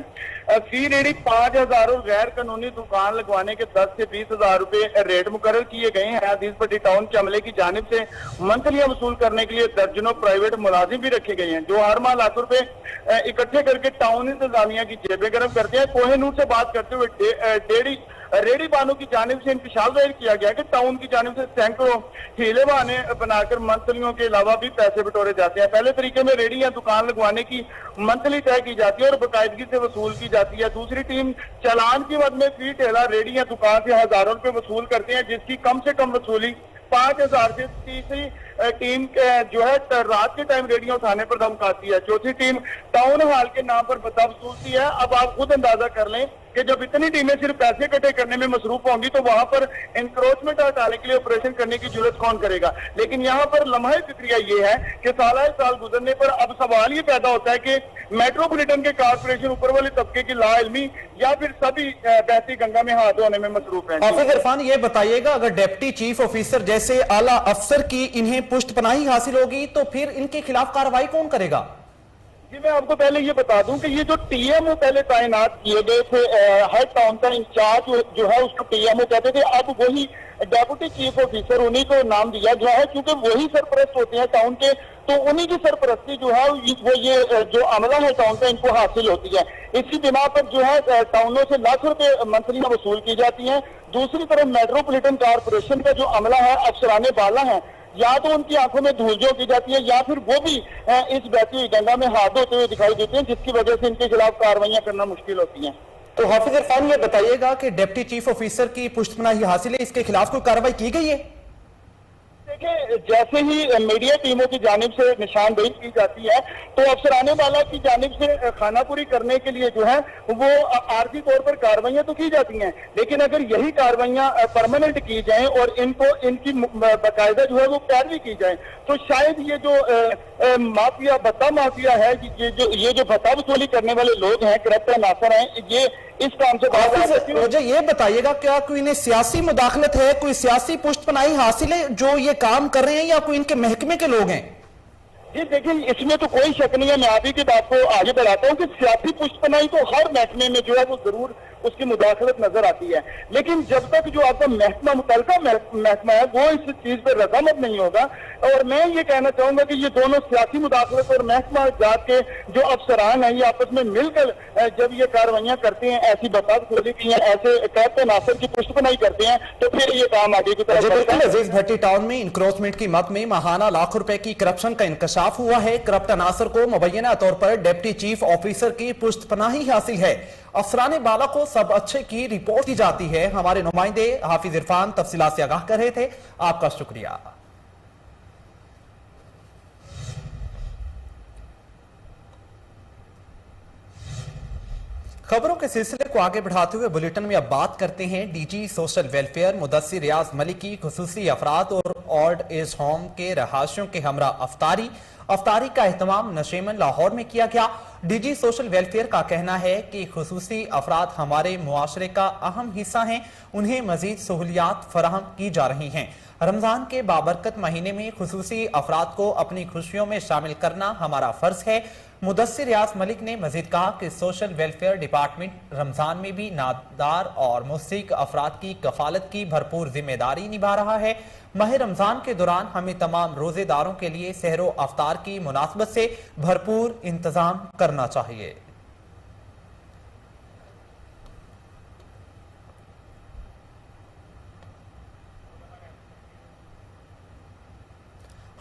फी रेडी 5,000 और गैर कानूनी दुकान लगवाने के 10 से 20,000 रुपए रेट मुकर्रर किए गए हैं। अजीज भट्टी टाउन के अमले की जानिब से मंथलियां वसूल करने के लिए दर्जनों प्राइवेट मुलाजिम भी रखे गए हैं, जो हर माह लाखों रुपए इकट्ठे करके टाउन इंतजामिया की जेबें गर्म करते हैं। कोहिनूर से बात करते हुए रेडी बानों की जानिब से इंकशाफ जाहिर किया गया कि टाउन की जानिब से सैकड़ों ठेले बहाने बनाकर मंथलियों के अलावा भी पैसे बटोरे जाते हैं। पहले तरीके में रेडी या दुकान लगवाने की मंथली तय की जाती है और बाकायदगी से वसूल की जाती है। दूसरी टीम चालान की मद में फी ठेला रेडी या दुकान से हजारों रुपए वसूल करते हैं, जिसकी कम से कम वसूली 5,000 से। तीसरी टीम जो है रात के टाइम रेडियो उठाने पर धमकाती है। चौथी टीम टाउन हॉल के नाम पर बता वसूलती है। अब आप खुद अंदाजा कर लें कि जब इतनी टीमें सिर्फ पैसे इकट्ठे करने में मसरूफ होंगी तो वहां पर इंक्रोचमेंट हटाने के लिए ऑपरेशन करने की जरूरत कौन करेगा। लेकिन यहाँ पर लम्हा फिक्रिया ये है कि साल गुजरने पर अब सवाल ये पैदा होता है कि मेट्रोपॉलिटन के कारपोरेशन ऊपर वाले तबके की लाइल्मी या फिर सभी बहती गंगा में हाथ धोने में मसरूफ है। हाफिज इरफान, ये बताइएगा, अगर डिप्टी चीफ ऑफिसर जैसे आला अफसर की इन्हें पुष्टपनाही हासिल होगी तो फिर इनके खिलाफ कार्रवाई कौन करेगा? جی میں آپ کو پہلے یہ بتا دوں کہ یہ جو ٹی ایم او پہلے تعینات کیے گئے تھے ہر ٹاؤن کا انچارج جو ہے اس کو ٹی ایم او کہتے تھے، اب وہی ڈیپوٹی چیف آفیسر انہی کو نام دیا گیا ہے، کیونکہ وہی سرپرست ہوتے ہیں ٹاؤن کے، تو انہی کی سرپرستی جو ہے وہ یہ جو عملہ ہے ٹاؤن کا ان کو حاصل ہوتی ہے۔ اسی بنا پر جو ہے ٹاؤنوں سے لاکھ روپے منتھلی وصول کی جاتی ہیں۔ دوسری طرف میٹروپولیٹن کارپوریشن کا جو عملہ ہے افسران بالا ہیں، یا تو ان کی آنکھوں میں دھول جو کی جاتی ہے یا پھر وہ بھی اس بہتی ہوئی گنگا میں ہاتھ دھوتے ہوئے دکھائی دیتے ہیں، جس کی وجہ سے ان کے خلاف کارروائیاں کرنا مشکل ہوتی ہیں۔ تو حافظ عرفان یہ بتائیے گا کہ ڈپٹی چیف آفیسر کی پشت پناہی حاصل ہے، اس کے خلاف کوئی کارروائی کی گئی ہے؟ دیکھیں جیسے ہی میڈیا ٹیموں کی جانب سے نشاندہی کی جاتی ہے تو افسران بالا کی جانب سے خانہ پوری کرنے کے لیے جو ہے وہ عارضی طور پر کارروائیاں تو کی جاتی ہیں، لیکن اگر یہی کارروائیاں پرماننٹ کی جائیں اور ان کی باقاعدہ جو ہے وہ پیروی کی جائے تو شاید یہ جو مافیا بھتہ مافیا ہے، یہ جو بھتہ وصولی کرنے والے لوگ ہیں، کرپٹ عناصر ہیں، یہ اس کام سے باہر آ سکتے ہیں۔ مجھے یہ بتائیے گا کیا کوئی انہیں سیاسی مداخلت ہے، کوئی سیاسی پشت پناہی حاصل ہے جو یہ کام کر رہے ہیں، یا کوئی ان کے محکمے کے لوگ ہیں؟ جی دیکھیں اس میں تو کوئی شک نہیں ہے، میں آپ ہی کی بات کو آگے بڑھاتا ہوں کہ سیاسی پشت پناہی تو ہر محکمے میں جو ہے وہ ضرور اس کی مداخلت نظر آتی ہے، لیکن جب تک جو آپ کا محکمہ متعلقہ محکمہ ہے وہ اس چیز پہ رضامند نہیں ہوگا، اور میں یہ کہنا چاہوں گا کہ یہ دونوں سیاسی مداخلت اور محکمہ جات کے جو افسران ہیں یہ آپس میں مل کر جب یہ کارروائیاں کرتے ہیں، ایسی بساط کھولی کی ہیں، ایسے کرپٹ عناصر کی پشت پناہی کرتے ہیں، تو پھر یہ کام آگے کی طرف بڑھتا ہے۔ عزیز بھٹی ٹاؤن میں انکروچمنٹ کی مد میں ماہانہ لاکھ روپے کی کرپشن کا انکشاف ہوا ہے۔ کرپٹ عناصر کو مبینہ طور پر ڈپٹی چیف آفیسر کی پشت پناہی حاصل ہے۔ افسران بالا کو سب اچھے کی رپورٹ دی جاتی ہے۔ ہمارے نمائندے حافظ عرفان تفصیلات سے آگاہ کر رہے تھے، آپ کا شکریہ۔ خبروں کے سلسلے کو آگے بڑھاتے ہوئے بلیٹن میں اب بات کرتے ہیں D G social welfare Mudassar Riaz Malik کی خصوصی افراد اور اولڈ ایج ہوم کے رہائشیوں کے ہمراہ افطاری کا اہتمام نشیمن لاہور میں کیا گیا۔ ڈی جی سوشل ویلفیئر کا کہنا ہے کہ خصوصی افراد ہمارے معاشرے کا اہم حصہ ہیں، انہیں مزید سہولیات فراہم کی جا رہی ہیں۔ رمضان کے بابرکت مہینے میں خصوصی افراد کو اپنی خوشیوں میں شامل کرنا ہمارا فرض ہے۔ مدثر ریاض ملک نے مزید کہا کہ سوشل ویلفیئر ڈپارٹمنٹ رمضان میں بھی نادار اور مستحق افراد کی کفالت کی بھرپور ذمہ داری نبھا رہا ہے۔ ماہ رمضان کے دوران ہمیں تمام روزے داروں کے لیے سحر و افطار کی مناسبت سے بھرپور انتظام کرنا چاہیے۔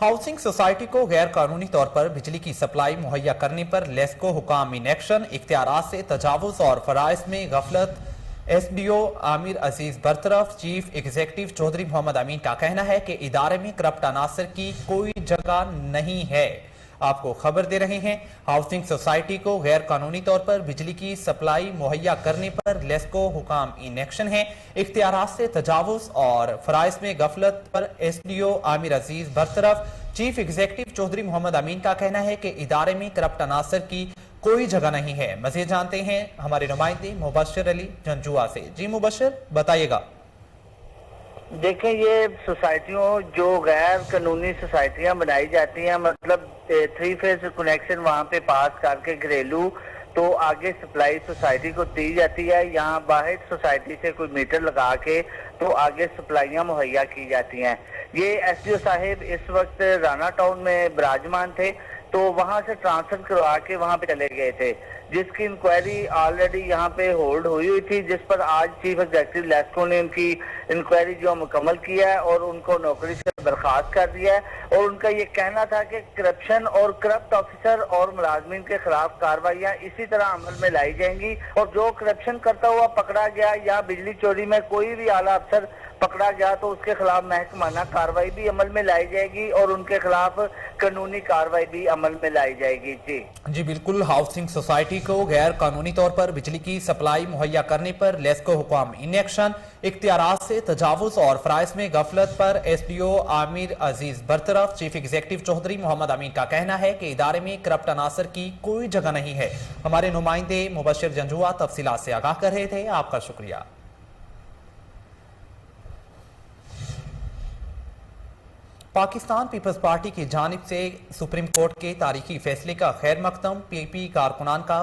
ہاؤسنگ سوسائٹی کو غیر قانونی طور پر بجلی کی سپلائی مہیا کرنے پر لیسکو حکام ان ایکشن، اختیارات سے تجاوز اور فرائض میں غفلت۔ ایس ڈی او عامر عزیز برطرف۔ چیف ایگزیکٹو چودھری محمد امین کا کہنا ہے کہ ادارے میں کرپٹ عناصر کی کوئی جگہ نہیں ہے۔ آپ کو خبر دے رہے ہیں، ہاؤسنگ سوسائٹی کو غیر قانونی طور پر بجلی کی سپلائی مہیا کرنے پر لیسکو حکام ان ایکشن ہے۔ اختیارات سے تجاوز اور فرائض میں غفلت پر ایس ڈی او عامر عزیز برطرف۔ چیف ایگزیکٹو چودھری محمد امین کا کہنا ہے کہ ادارے میں کرپٹ عناصر کی کوئی جگہ نہیں ہے۔ مزید جانتے ہیں ہمارے نمائندے مبشر علی جنجوا سے۔ جی مبشر بتائیے گا۔ دیکھیں یہ سوسائٹیوں جو غیر قانونی سوسائٹیاں بنائی جاتی ہیں، مطلب 3 فیز کنیکشن وہاں پہ پاس کر کے گھریلو تو آگے سپلائی سوسائٹی کو دی جاتی ہے، یہاں باہر سوسائٹی سے کوئی میٹر لگا کے تو آگے سپلائیاں مہیا کی جاتی ہیں۔ یہ ایس ڈی او صاحب اس وقت رانا ٹاؤن میں براجمان تھے تو وہاں سے ٹرانسفر کروا کے وہاں پہ چلے گئے تھے، جس کی انکوائری آلریڈی یہاں پہ ہولڈ ہوئی تھی، جس پر آج چیف ایگزیکٹو لیسکو نے ان کی انکوائری جو مکمل کیا ہے اور ان کو نوکری سے برخاست کر دیا ہے، اور ان کا یہ کہنا تھا کہ کرپشن اور کرپٹ آفیسر اور ملازمین کے خلاف کارروائیاں اسی طرح عمل میں لائی جائیں گی، اور جو کرپشن کرتا ہوا پکڑا گیا یا بجلی چوری میں کوئی بھی اعلیٰ افسر پکڑا گیا تو اس کے خلاف محکمانہ کارروائی بھی عمل میں لائی جائے گی اور ان کے خلاف قانونی کارروائی بھی عمل میں لائی جائے گی۔ جی بالکل، ہاؤسنگ سوسائٹی کو غیر قانونی طور پر بجلی کی سپلائی مہیا کرنے پر لیسکو حکام ان ایکشن، اختیارات سے تجاوز اور فرائض میں غفلت پر ایس ڈی او عامر عزیز برطرف۔ چیف ایگزیکٹو چودھری محمد امین کا کہنا ہے کہ ادارے میں کرپٹ عناصر کی کوئی جگہ نہیں ہے۔ ہمارے نمائندے مبشر جنجوا تفصیلات سے آگاہ کر رہے تھے، آپ کا شکریہ۔ पाकिस्तान पीपल्स पार्टी की जानिब से सुप्रीम कोर्ट के तारीखी फैसले का खैर मकदम। पीपी कारकुनान का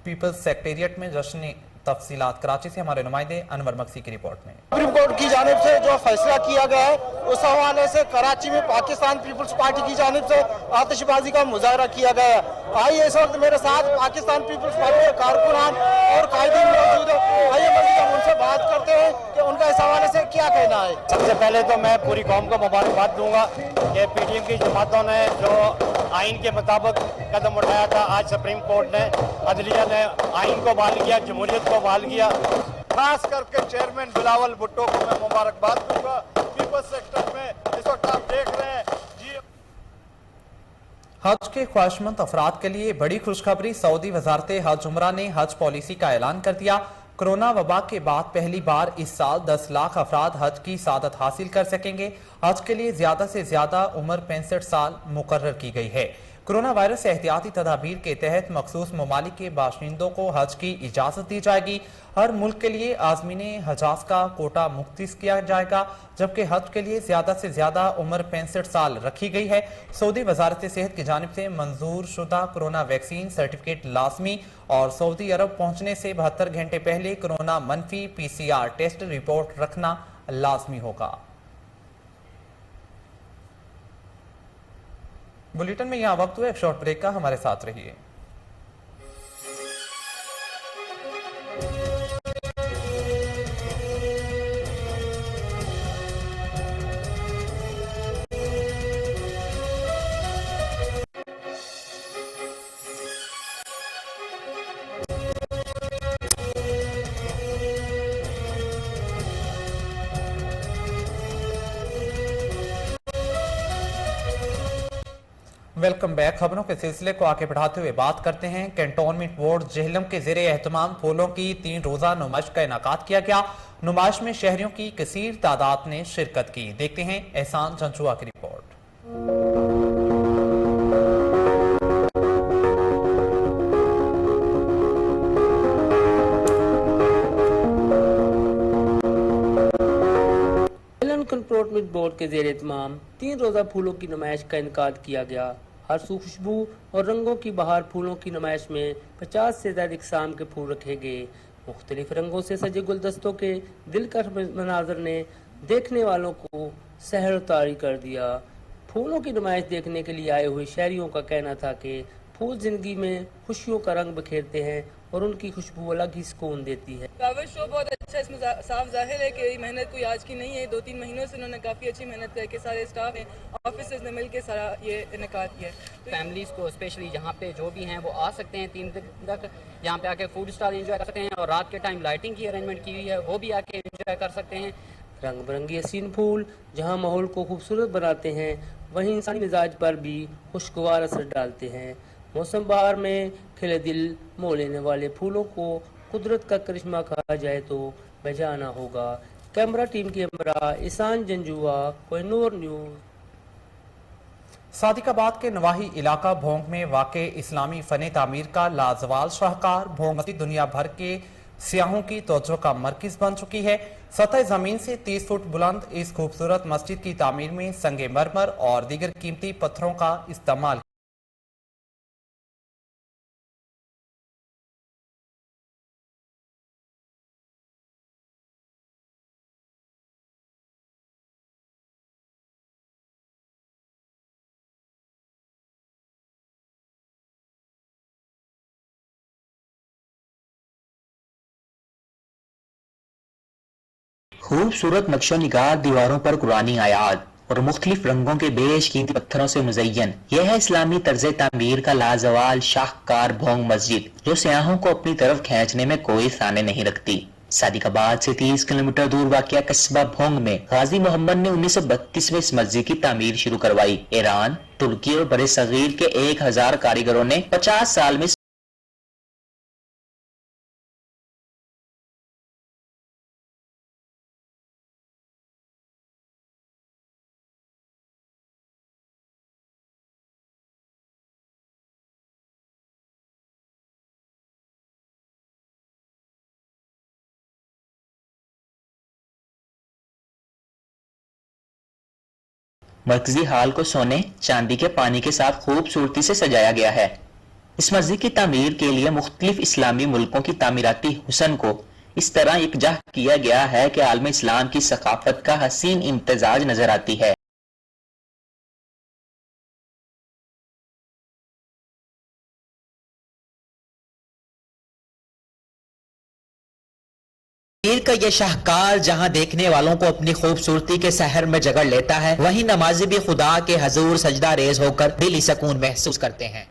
पीपल्स सेक्रेटेरिएट में जश्न तफसीलात। कराची से हमारे नुमाइंदे अनवर मक्सी की रिपोर्ट में। सुप्रीम कोर्ट की जानिब से जो फैसला किया गया है उस हवाले से कराची में पाकिस्तान पीपल्स पार्टी की जानिब से आतिशबाजी का मुजाहरा किया गया है। आइए इस वक्त मेरे साथ पाकिस्तान पीपल्स पार्टी के कारकुनान और कायदीन मौजूद है। आइए मजीद हम उनसे बात करते हैं कि उनका इस हवाले से क्या कहना है। सबसे पहले तो मैं पूरी कौम को मुबारकबाद दूंगा कि पीडीएम की जमातों ने जो आइन के मुताबिक कदम उठाया था, आज सुप्रीम कोर्ट ने, अदलिया ने आइन को बहाल किया, जमहूरियत को बहाल किया। खास करके चेयरमैन बिलावल भुट्टो को मैं मुबारकबाद दूंगा। पीपल्स सेक्टर में इस वक्त आप देख रहे हैं जी। हज के ख्वाहिशमंद अफराद के लिए बड़ी खुशखबरी। सऊदी वजारत हज उमरा ने हज पॉलिसी का ऐलान कर दिया। कोरोना वबा के बाद पहली बार इस साल 10 लाख अफराद हज की सादत हासिल कर सकेंगे। हज के लिए ज्यादा से ज्यादा उम्र 65 साल मुकर्रर की गई है। कोरोना वायरस से एहतियाती तदाबीर के तहत मखसूस ममालिक के बाशिंदों को हज की इजाजत दी जाएगी। हर मुल्क के लिए आजमीने हजाज का कोटा मुख्तस किया जाएगा, जबकि हज के लिए ज्यादा से ज्यादा उम्र 65 साल रखी गई है। सऊदी वजारत सेहत की जानिब से मंजूर शुदा कोरोना वैक्सीन सर्टिफिकेट लाजमी और सऊदी अरब पहुंचने से 72 घंटे पहले कोरोना मनफी PCR टेस्ट रिपोर्ट रखना लाजमी होगा। बुलेटिन में यहाँ वक्त हुआ एक शॉर्ट ब्रेक का, हमारे साथ रहिए। Welcome back. खबरों के सिलसिले को आगे बढ़ाते हुए बात करते हैं। कैंटोनमेंट बोर्ड जेहलम के ज़ेरे एहतमाम फूलों की 3 रोज़ा नुमाइश का इनेकाद किया गया। नुमाइश में शहरियों की कसीर तादाद ने शिरकत की। देखते हैं एहसान जंजुआ की रिपोर्ट। कंटोनमेंट बोर्ड के ज़ेरे एहतमाम 3 रोज़ा फूलों की नुमाइश का इनेकाद किया गया। हर सू खुशबू और रंगों की बहार फूलों की नुमाइश में 50 से ज़्यादा इकसाम के फूल रखे गए। मुख्तलिफ रंगों से सजे गुलदस्तों के दिलकश मनाजर ने देखने वालों को सहर तारी कर दिया। फूलों की नुमाइश देखने के लिए आए हुए शहरियों का कहना था कि फूल जिंदगी में खुशियों का रंग बिखेरते हैं और उनकी खुशबू अलग ही सुकून देती है। फ्लावर शो बहुत अच्छा, इसमें साफ जाहिर है कि मेहनत कोई आज की नहीं है। 2-3 महीनों से उन्होंने काफ़ी अच्छी मेहनत करके सारे स्टाफ हैं, ऑफिसर्स ने मिलकर सारा ये इनेकाद किया है। तो फैमिलीज़ को स्पेशली यहाँ पे जो भी हैं वो आ सकते हैं 3 दिन तक, यहाँ पे आके फूड स्टॉल एंजॉय कर सकते हैं और रात के टाइम लाइटिंग की अरेंजमेंट की हुई है, वो भी आके एंजॉय कर सकते हैं। रंग बिरंगे हसीन फूल जहाँ माहौल को खूबसूरत बनाते हैं, वहीं इंसानी मिजाज पर भी खुशगवार असर डालते हैं। मौसम बहार में खिले दिल मोह लेने वाले फूलों को कुदरत का करिश्मा कहा जाए तो बेजाना होगा। कैमरा टीम के हमरा एहसान जंजुआ, कोहिनूर न्यूज़। सादिकाबाद के नवाही इलाका भोंग में वाक़े इस्लामी फ़न तामीर का लाजवाल शाहकार। भोंग मस्जिद दुनिया भर के सियाहों की तवज्जो का मरकज बन चुकी है। सतह ज़मीन से 30 फुट बुलंद इस खूबसूरत मस्जिद की तामीर में संगे मरमर और दीगर कीमती पत्थरों का इस्तेमाल खूबसूरत नक्शो निगार दीवारों पर कुरानी आयात और मुख्तलिफ रंगों के बेशकीमती पत्थरों से मुज़य्यन यह है इस्लामी तर्ज तामीर का लाजवाल शाहकार भोंग मस्जिद, जो सयाहों को अपनी तरफ खींचने में कोई साने नहीं रखती। सादिकाबाद से 30 किलोमीटर दूर वाक़िया कस्बा भोंग में गाजी मोहम्मद ने 1932 में इस मस्जिद की तामीर शुरू करवाई। ईरान, तुर्की और बड़े सगीर के 1000 कारीगरों ने 50 साल में मरकजी हाल को सोने चांदी के पानी के साथ खूबसूरती से सजाया गया है। इस मस्जिद की तामीर के लिए मुख्तलिफ इस्लामी मुल्कों की तामीराती हुसन को इस तरह यकजा किया गया है कि आलम इस्लाम की सकाफत का हसीन इम्तजाज नजर आती है। मीर का ये शाहकार जहां देखने वालों को अपनी खूबसूरती के सहर में जगड़ लेता है, वहीं नमाजी भी खुदा के हजूर सजदा रेज होकर दिली सुकून महसूस करते हैं।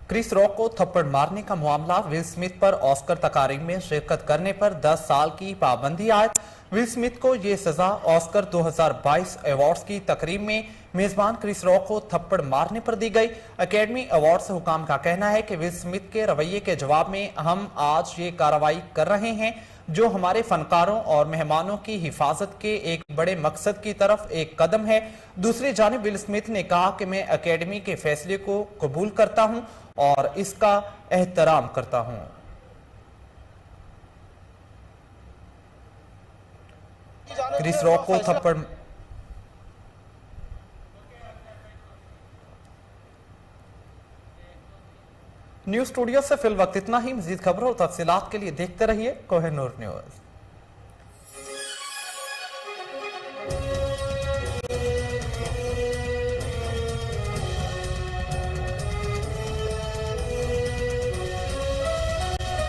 क्रिस रॉक को थप्पड़ मारने का मामला, विल स्मिथ पर ऑस्कर तकारीब में शिरकत करने पर 10 साल की पाबंदी आयद। विल स्मिथ को ये सजा ऑस्कर 2022 अवार्ड्स की तकरीब में मेजबान क्रिस रॉक को थप्पड़ मारने पर दी गई। एकेडमी अवार्ड्स हुकाम का कहना है कि विल स्मिथ के रवैये के जवाब में हम आज ये कार्रवाई कर रहे हैं जो हमारे फनकारों और मेहमानों की हिफाजत के एक बड़े मकसद की तरफ एक कदम है। दूसरी जानिब विल स्मिथ ने कहा कि मैं एकेडमी के फैसले को कबूल करता हूं और इसका एहतराम करता हूं। क्रिस रॉक को थप्पड़ न्यूज स्टूडियो से फिल वक्त इतना ही। मजीद खबरों और तफसीलात के लिए देखते रहिए कोहिनूर न्यूज।